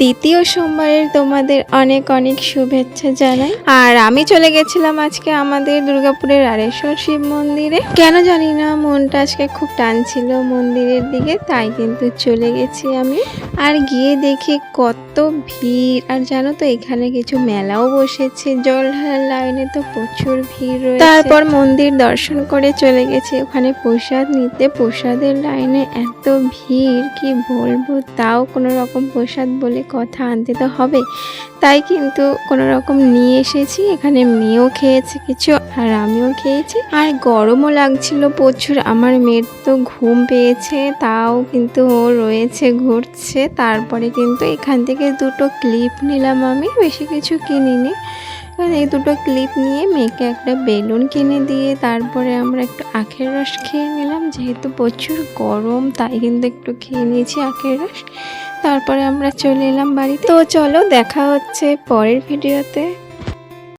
দ্বিতীয় সোমবারের তোমাদের অনেক অনেক শুভেচ্ছা জানাই। আর আমি চলে গেছিলাম আজকে আমাদের দুর্গাপুরের আরেশ্বর শিব মন্দিরে। কেন জানি না মনটা আজকে খুব টানছিল মন্দিরের দিকে, তাই কিন্তু চলে গেছি আমি। আর গিয়ে দেখি কত ভিড়, আর জানো তো এখানে কিছু মেলাও বসেছে, জল ঢালার লাইনে তো প্রচুর ভিড় রয়েছে। তারপর মন্দির দর্শন করে চলে গেছি ওখানে প্রসাদ নিতে। প্রসাদের লাইনে এত ভিড় কি বলবো, তাও কোনো রকম প্রসাদ বলে কথা আনতে তো হবে, তাই কিন্তু কোনো রকম নিয়ে এসেছি। এখানে মেয়েও খেয়েছে কিছু, আর আমিও খেয়েছি। আর গরমও লাগছিল প্রচুর। আমার মেয়ের তো ঘুম পেয়েছে, তাও কিন্তু ও রয়েছে, ঘুরছে। তারপরে কিন্তু এখান থেকে দুটো ক্লিপ নিলাম আমি, বেশি কিছু কিনিনি। এই দুটো ক্লিপ নিয়ে মেয়েকে একটা বেলুন কিনে দিয়ে তারপরে আমরা একটু আখের রস খেয়ে নিলাম। যেহেতু প্রচুর গরম, তাই কিন্তু একটু খেয়ে নিয়েছি আখের রস। তারপরে আমরা চলে এলাম বাড়িতে। তো চলো দেখা হচ্ছে পরের ভিডিওতে।